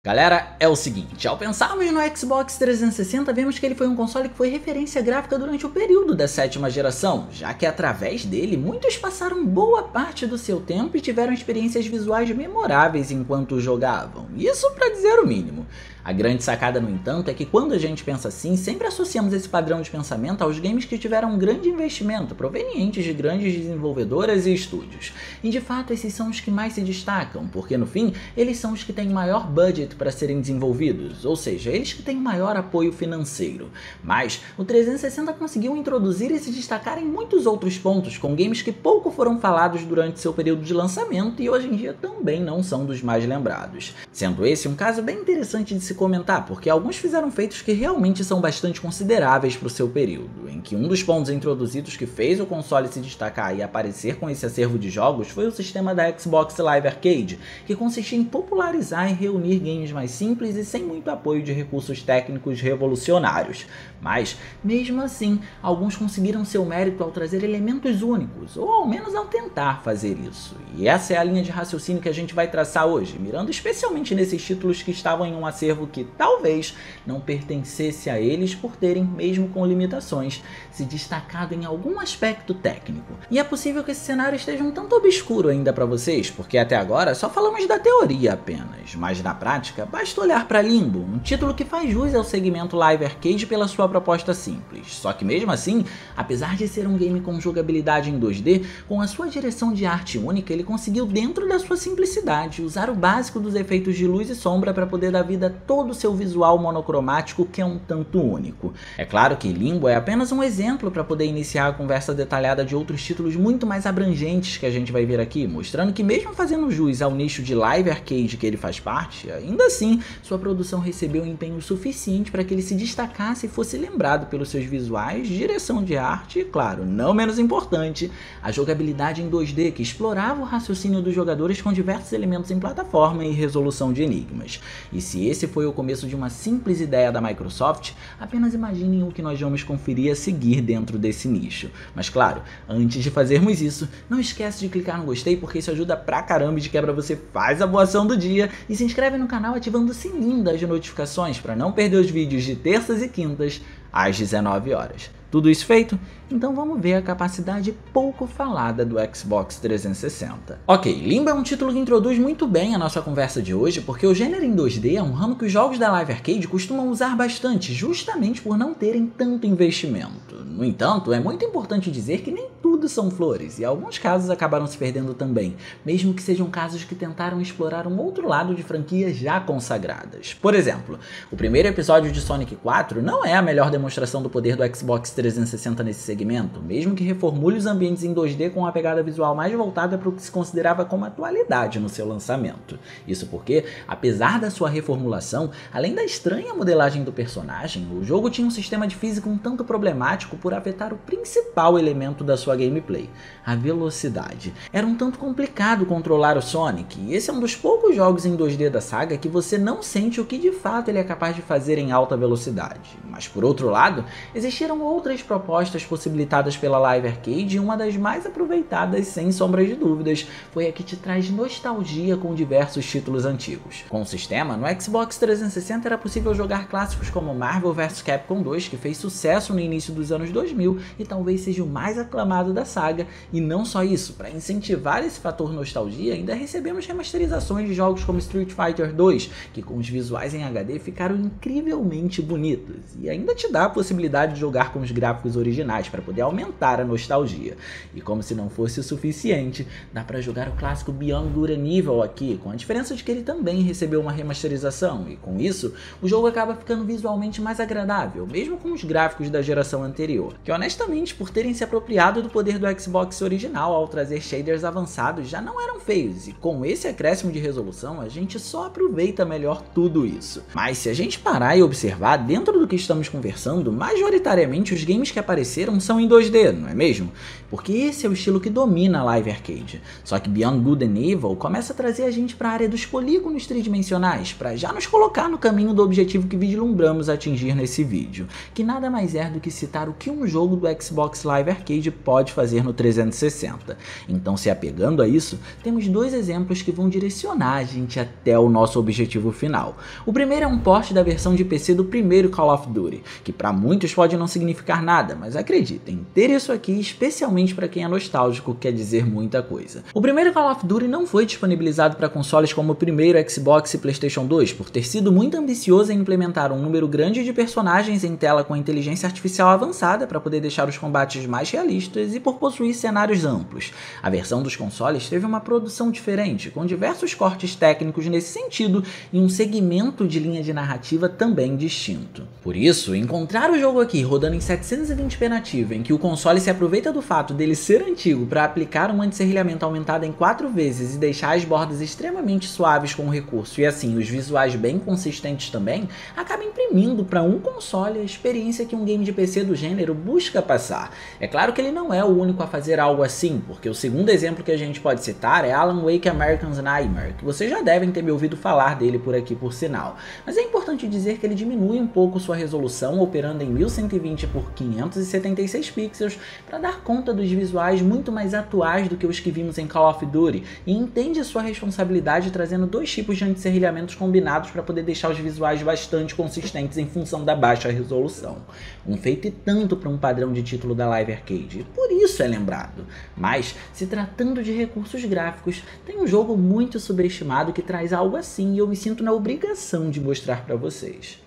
Galera, é o seguinte, ao pensarmos no Xbox 360, vemos que ele foi um console que foi referência gráfica durante o período da 7ª geração, já que através dele, muitos passaram boa parte do seu tempo e tiveram experiências visuais memoráveis enquanto jogavam, isso para dizer o mínimo. A grande sacada, no entanto, é que quando a gente pensa assim, sempre associamos esse padrão de pensamento aos games que tiveram um grande investimento, provenientes de grandes desenvolvedoras e estúdios. E de fato, esses são os que mais se destacam, porque no fim, eles são os que têm maior budget para serem desenvolvidos, ou seja, eles que têm maior apoio financeiro. Mas o 360 conseguiu introduzir e se destacar em muitos outros pontos, com games que pouco foram falados durante seu período de lançamento e hoje em dia também não são dos mais lembrados. Sendo esse um caso bem interessante de se comentar, porque alguns fizeram feitos que realmente são bastante consideráveis para o seu período, em que um dos pontos introduzidos que fez o console se destacar e aparecer com esse acervo de jogos foi o sistema da Xbox Live Arcade, que consistia em popularizar e reunir games mais simples e sem muito apoio de recursos técnicos revolucionários. Mas, mesmo assim, alguns conseguiram seu mérito ao trazer elementos únicos, ou ao menos ao tentar fazer isso. E essa é a linha de raciocínio que a gente vai traçar hoje, mirando especialmente nesses títulos que estavam em um acervo que talvez não pertencesse a eles por terem, mesmo com limitações, se destacado em algum aspecto técnico. E é possível que esse cenário esteja um tanto obscuro ainda para vocês, porque até agora só falamos da teoria apenas, mas na prática basta olhar para Limbo, um título que faz jus ao segmento Live Arcade pela sua proposta simples. Só que mesmo assim, apesar de ser um game com jogabilidade em 2D, com a sua direção de arte única, ele conseguiu, dentro da sua simplicidade, usar o básico dos efeitos de luz e sombra para poder dar vida a todo o seu visual monocromático, que é um tanto único. É claro que Limbo é apenas um exemplo para poder iniciar a conversa detalhada de outros títulos muito mais abrangentes que a gente vai ver aqui, mostrando que mesmo fazendo jus ao nicho de Live Arcade que ele faz parte, ainda assim, sua produção recebeu um empenho suficiente para que ele se destacasse e fosse lembrado pelos seus visuais, direção de arte e, claro, não menos importante, a jogabilidade em 2D que explorava o raciocínio dos jogadores com diversos elementos em plataforma e resolução de enigmas. E se esse foi o começo de uma simples ideia da Microsoft, apenas imaginem o que nós vamos conferir a seguir dentro desse nicho. Mas claro, antes de fazermos isso, não esquece de clicar no gostei, porque isso ajuda pra caramba e de quebra você faz a boa ação do dia e se inscreve no canal ativando o sininho das notificações para não perder os vídeos de terças e quintas às 19 horas. Tudo isso feito? Então vamos ver a capacidade pouco falada do Xbox 360. Ok, Limbo é um título que introduz muito bem a nossa conversa de hoje, porque o gênero em 2D é um ramo que os jogos da Live Arcade costumam usar bastante, justamente por não terem tanto investimento. No entanto, é muito importante dizer que nem tudo são flores, e alguns casos acabaram se perdendo também, mesmo que sejam casos que tentaram explorar um outro lado de franquias já consagradas. Por exemplo, o primeiro episódio de Sonic 4 não é a melhor demonstração do poder do Xbox 360 nesse segmento, mesmo que reformule os ambientes em 2D com uma pegada visual mais voltada para o que se considerava como atualidade no seu lançamento. Isso porque, apesar da sua reformulação, além da estranha modelagem do personagem, o jogo tinha um sistema de física um tanto problemático por afetar o principal elemento da sua gameplay, a velocidade. Era um tanto complicado controlar o Sonic, e esse é um dos poucos jogos em 2D da saga que você não sente o que de fato ele é capaz de fazer em alta velocidade. Mas por outro lado, existiram outras propostas possibilitadas pela Live Arcade e uma das mais aproveitadas, sem sombra de dúvidas, foi a que te traz nostalgia com diversos títulos antigos. Com o sistema, no Xbox 360 era possível jogar clássicos como Marvel vs Capcom 2, que fez sucesso no início dos anos 2000 e talvez seja o mais aclamado da saga, e não só isso, para incentivar esse fator nostalgia, ainda recebemos remasterizações de jogos como Street Fighter 2, que com os visuais em HD ficaram incrivelmente bonitos, e ainda te dá a possibilidade de jogar com os gráficos originais para poder aumentar a nostalgia. E como se não fosse o suficiente, dá para jogar o clássico Beyond Good and Evil aqui, com a diferença de que ele também recebeu uma remasterização, e com isso, o jogo acaba ficando visualmente mais agradável, mesmo com os gráficos da geração anterior, que honestamente, por terem se apropriado do poder do Xbox original ao trazer shaders avançados, já não eram feios, e com esse acréscimo de resolução, a gente só aproveita melhor tudo isso. Mas se a gente parar e observar, dentro do que estamos conversando, majoritariamente os games que apareceram são em 2D, não é mesmo? Porque esse é o estilo que domina a Live Arcade. Só que Beyond Good and Evil começa a trazer a gente para a área dos polígonos tridimensionais, para já nos colocar no caminho do objetivo que vislumbramos atingir nesse vídeo, que nada mais é do que citar o que um jogo do Xbox Live Arcade pode fazer no 360. Então, se apegando a isso, temos dois exemplos que vão direcionar a gente até o nosso objetivo final. O primeiro é um port da versão de PC do primeiro Call of Duty, que para muitos pode não significar nada, mas acreditem, ter isso aqui, especialmente para quem é nostálgico, quer dizer muita coisa. O primeiro Call of Duty não foi disponibilizado para consoles como o primeiro Xbox e PlayStation 2, por ter sido muito ambicioso em implementar um número grande de personagens em tela com inteligência artificial avançada para poder deixar os combates mais realistas e por possuir cenários amplos. A versão dos consoles teve uma produção diferente, com diversos cortes técnicos nesse sentido e um segmento de linha de narrativa também distinto. Por isso, encontrar o jogo aqui rodando em 720p nativa, em que o console se aproveita do fato dele ser antigo para aplicar um anti-serrilhamento aumentado em 4 vezes e deixar as bordas extremamente suaves com o recurso e assim os visuais bem consistentes também, acaba imprimindo para um console a experiência que um game de PC do gênero busca passar. É claro que ele não é o único a fazer algo assim, porque o segundo exemplo que a gente pode citar é Alan Wake American's Nightmare, que vocês já devem ter me ouvido falar dele por aqui por sinal. Mas é importante dizer que ele diminui um pouco sua resolução, operando em 1120 por 576 pixels, para dar conta dos visuais muito mais atuais do que os que vimos em Call of Duty, e entende a sua responsabilidade trazendo dois tipos de anti-serrilhamentos combinados para poder deixar os visuais bastante consistentes em função da baixa resolução. Um feito e tanto para um padrão de título da Live Arcade, por isso é lembrado. Mas, se tratando de recursos gráficos, tem um jogo muito subestimado que traz algo assim e eu me sinto na obrigação de mostrar para vocês.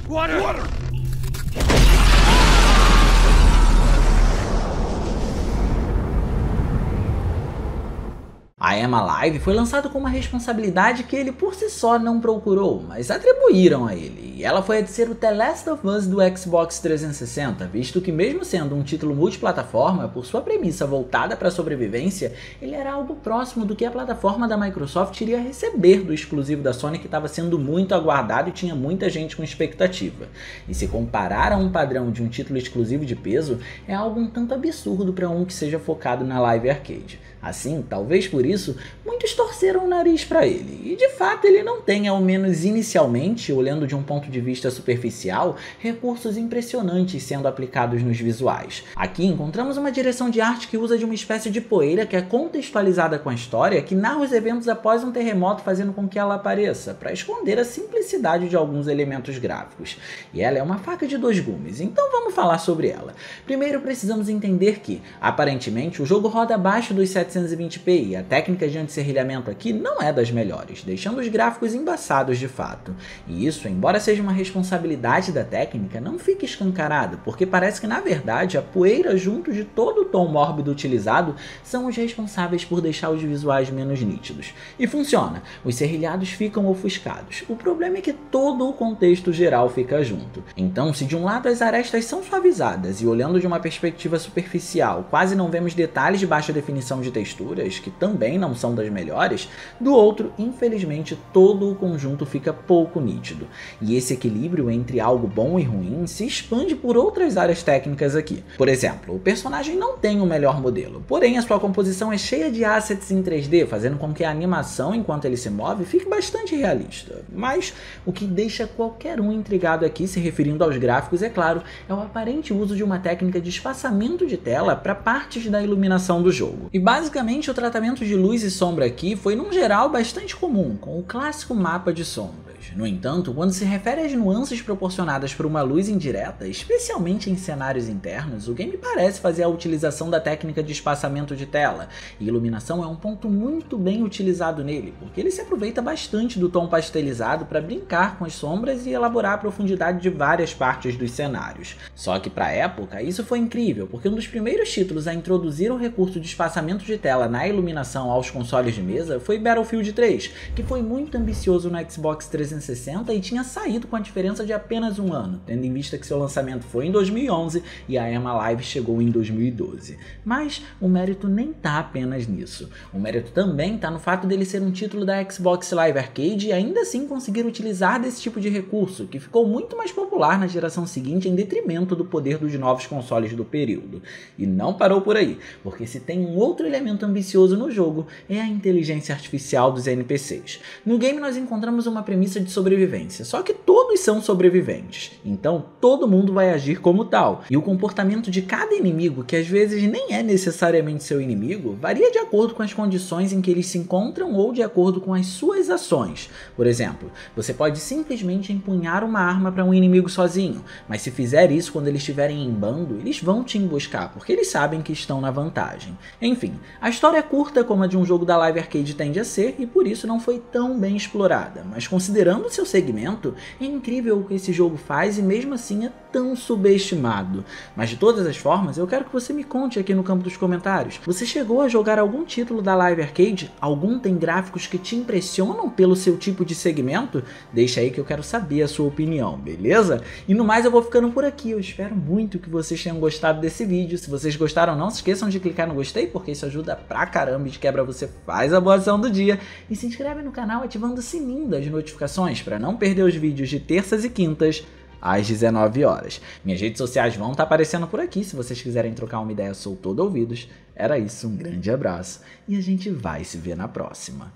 Water! I Am Alive foi lançado com uma responsabilidade que ele por si só não procurou, mas atribuíram a ele, e ela foi a de ser o The Last of Us do Xbox 360, visto que mesmo sendo um título multiplataforma, por sua premissa voltada para a sobrevivência, ele era algo próximo do que a plataforma da Microsoft iria receber do exclusivo da Sony, que estava sendo muito aguardado e tinha muita gente com expectativa. E se comparar a um padrão de um título exclusivo de peso, é algo um tanto absurdo para um que seja focado na Live Arcade. Assim, talvez por isso, muitos torceram o nariz para ele, e de fato ele não tem, ao menos inicialmente, olhando de um ponto de vista superficial, recursos impressionantes sendo aplicados nos visuais. Aqui encontramos uma direção de arte que usa de uma espécie de poeira que é contextualizada com a história, que narra os eventos após um terremoto fazendo com que ela apareça, para esconder a simplicidade de alguns elementos gráficos. E ela é uma faca de dois gumes, então vamos falar sobre ela. Primeiro precisamos entender que, aparentemente, o jogo roda abaixo dos 720p e a técnica de anti-serrilhamento aqui não é das melhores, deixando os gráficos embaçados de fato. E isso, embora seja uma responsabilidade da técnica, não fica escancarado, porque parece que na verdade a poeira junto de todo o tom mórbido utilizado são os responsáveis por deixar os visuais menos nítidos. E funciona, os serrilhados ficam ofuscados. O problema é que todo o contexto geral fica junto. Então, se de um lado as arestas são suavizadas e olhando de uma perspectiva superficial quase não vemos detalhes de baixa definição de texturas, que também não são das melhores, do outro, infelizmente, todo o conjunto fica pouco nítido. E esse equilíbrio entre algo bom e ruim se expande por outras áreas técnicas aqui. Por exemplo, o personagem não tem o melhor modelo, porém a sua composição é cheia de assets em 3D, fazendo com que a animação enquanto ele se move fique bastante realista. Mas o que deixa qualquer um intrigado aqui, se referindo aos gráficos, é claro, é o aparente uso de uma técnica de espaçamento de tela para partes da iluminação do jogo. E basicamente o tratamento de luz e sombra aqui foi num geral bastante comum, com o clássico mapa de sombras. No entanto, quando se refere às nuances proporcionadas por uma luz indireta, especialmente em cenários internos, o game parece fazer a utilização da técnica de espaçamento de tela, e iluminação é um ponto muito bem utilizado nele, porque ele se aproveita bastante do tom pastelizado para brincar com as sombras e elaborar a profundidade de várias partes dos cenários. Só que para a época isso foi incrível, porque um dos primeiros títulos a introduzir o recurso de espaçamento de tela na iluminação aos consoles de mesa foi Battlefield 3, que foi muito ambicioso no Xbox 360 e tinha saído com a diferença de apenas um ano, tendo em vista que seu lançamento foi em 2011 e a I Am Alive chegou em 2012. Mas o mérito nem tá apenas nisso. O mérito também tá no fato dele ser um título da Xbox Live Arcade e ainda assim conseguir utilizar desse tipo de recurso, que ficou muito mais popular na geração seguinte em detrimento do poder dos novos consoles do período. E não parou por aí, porque se tem um outro elemento ambicioso no jogo, é a inteligência artificial dos NPCs. No game nós encontramos uma premissa de de sobrevivência, só que todos são sobreviventes, então todo mundo vai agir como tal, e o comportamento de cada inimigo, que às vezes nem é necessariamente seu inimigo, varia de acordo com as condições em que eles se encontram ou de acordo com as suas ações. Por exemplo, você pode simplesmente empunhar uma arma para um inimigo sozinho, mas se fizer isso quando eles estiverem em bando, eles vão te emboscar, porque eles sabem que estão na vantagem. Enfim, a história é curta como a de um jogo da Live Arcade tende a ser, e por isso não foi tão bem explorada, mas considerando seu segmento, é incrível o que esse jogo faz e mesmo assim é tão subestimado. Mas de todas as formas, eu quero que você me conte aqui no campo dos comentários. Você chegou a jogar algum título da Live Arcade? Algum tem gráficos que te impressionam pelo seu tipo de segmento? Deixa aí que eu quero saber a sua opinião, beleza? E no mais eu vou ficando por aqui, eu espero muito que vocês tenham gostado desse vídeo. Se vocês gostaram, não se esqueçam de clicar no gostei, porque isso ajuda pra caramba e de quebra você faz a boa ação do dia. E se inscreve no canal ativando o sininho das notificações para não perder os vídeos de terças e quintas às 19 horas. Minhas redes sociais vão estar aparecendo por aqui, se vocês quiserem trocar uma ideia, sou todo ouvidos. Era isso, um grande abraço e a gente vai se ver na próxima.